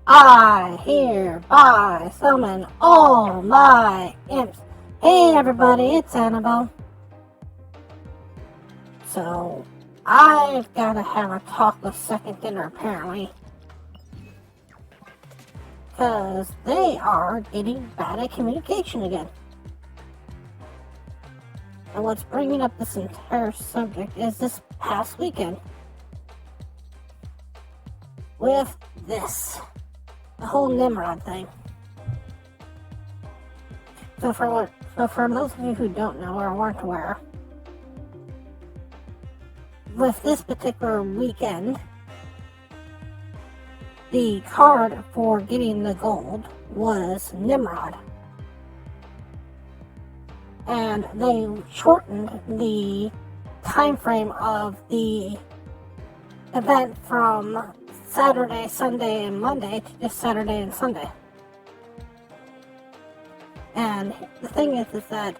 I hereby summon all my imps. Hey everybody, it's Annabelle. So, I've gotta have a talk with Second Dinner apparently. Because they are getting bad at communication again. And what's bringing up this entire subject is this past weekend. With this. The whole Nimrod thing. So for those of you who don't know or weren't aware, with this particular weekend, the card for getting the gold was Nimrod. And they shortened the time frame of the event from Saturday, Sunday, and Monday to just Saturday and Sunday. And the thing is that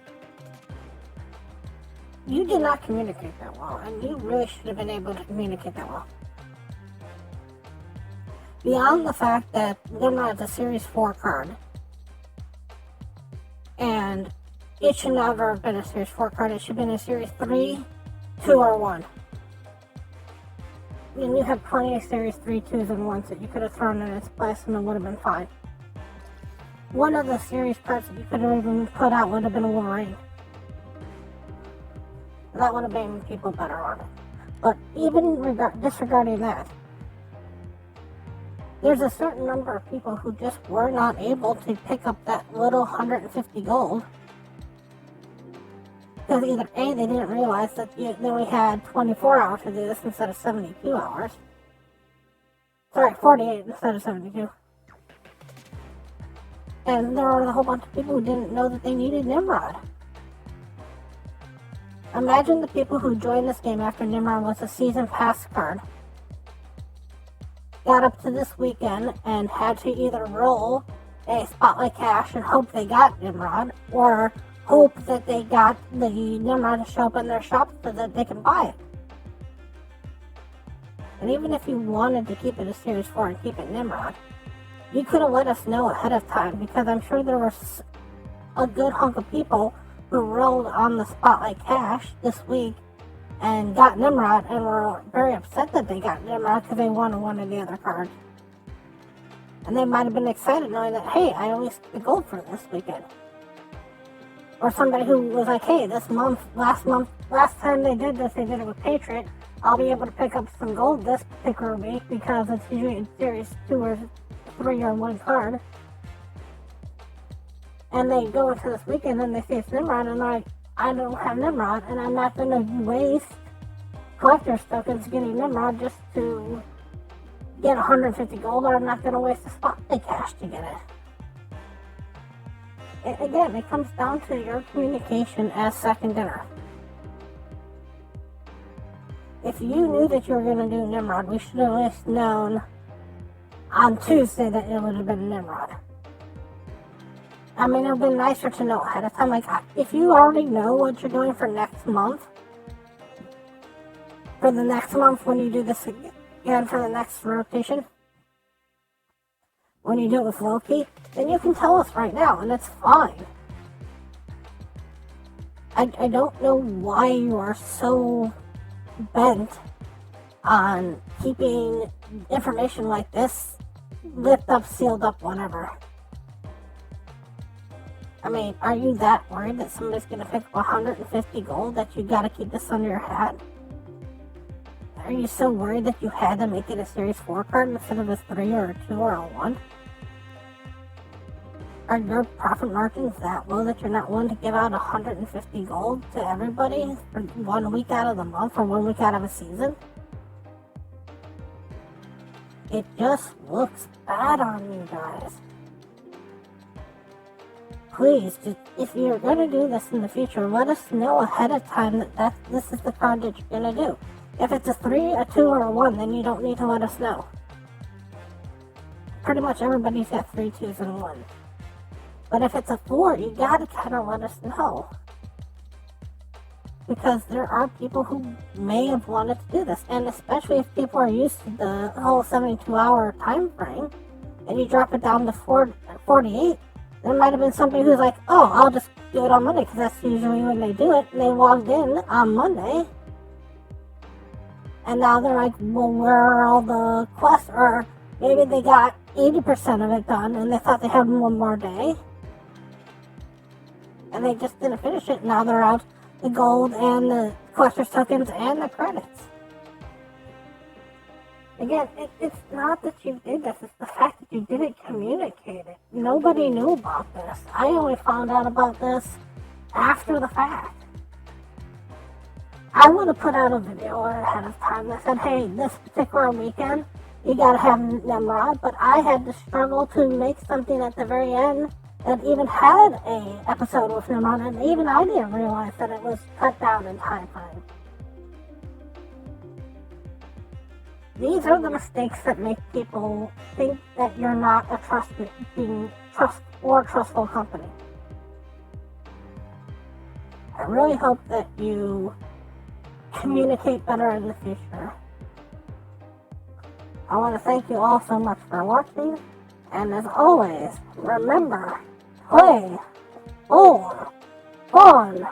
you did not communicate that well, and you really should have been able to communicate that well. Beyond the fact that Nimrod's a Series 4 card, and it should never have been a Series 4 card, it should have been a Series 3, 2, or 1. And you have plenty of Series 3, 2s, and 1s that you could have thrown in its place and it would have been fine. One of the Series cards that you could have even put out would have been a Wolverine. That would have made people better on it. But even disregarding that, there's a certain number of people who just were not able to pick up that little 150 gold. Because either A, they didn't realize that then we had 24 hours to do this instead of 72 hours. Sorry, 48 instead of 72. And there were a whole bunch of people who didn't know that they needed Nimrod. Imagine the people who joined this game after Nimrod was a season pass card. Got up to this weekend and had to either roll a Spotlight Cash and hope they got Nimrod, or hope that they got the Nimrod to show up in their shop so that they can buy it. And even if you wanted to keep it a Series 4 and keep it Nimrod, you could have let us know ahead of time, because I'm sure there was a good hunk of people who rolled on the Spotlight Cash this week and got Nimrod and were very upset that they got Nimrod because they wanted one of the other cards. And they might have been excited knowing that, hey, I only got the gold for this weekend. Or somebody who was like, hey, last time they did this, they did it with Patriot. I'll be able to pick up some gold this particular week because it's usually in Series 2 or 3 or 1 card. And they go into this weekend and they see it's Nimrod and they're like, I don't have Nimrod and I'm not going to waste collector's tokens getting Nimrod just to get 150 gold, or I'm not going to waste the Spotlight Cash to get it. Again, it comes down to your communication as Second Dinner. If you knew that you were going to do Nimrod, we should have at least known on Tuesday that it would have been Nimrod. I mean, it would have been nicer to know ahead of time. Like, if you already know what you're doing for next month, when you do this again for the next rotation, when you do it with Loki, then you can tell us right now, and it's fine. I don't know why you are so bent on keeping information like this lipped up, sealed up, whatever. I mean, are you that worried that somebody's going to pick up 150 gold that you got to keep this under your hat? Are you so worried that you had to make it a Series 4 card instead of a 3 or a 2 or a 1? Are your profit margins that low that you're not willing to give out 150 gold to everybody for 1 week out of the month or 1 week out of a season? It just looks bad on you guys. Please, if you're going to do this in the future, let us know ahead of time that this is the card that you're going to do. If it's a 3, a 2, or a 1, then you don't need to let us know. Pretty much everybody's got 3, 2s, and 1s. But if it's a 4, you gotta kind of let us know. Because there are people who may have wanted to do this, and especially if people are used to the whole 72-hour time frame, and you drop it down to 48, there might have been somebody who's like, oh, I'll just do it on Monday because that's usually when they do it. And they logged in on Monday. And now they're like, well, where are all the quests? Or maybe they got 80% of it done and they thought they had one more day. And they just didn't finish it. Now they're out the gold and the collector's tokens and the credits. Again, it's not that you did this, it's the fact that you didn't communicate it. Nobody knew about this. I only found out about this after the fact. I would have put out a video ahead of time that said, hey, this particular weekend, you gotta have Nimrod, but I had to struggle to make something at the very end that even had a episode with Nimrod, and even I didn't realize that it was cut down in time frame. These are the mistakes that make people think that you're not a trustful company. I really hope that you communicate better in the future. I want to thank you all so much for watching, and as always, remember, play, or, fun.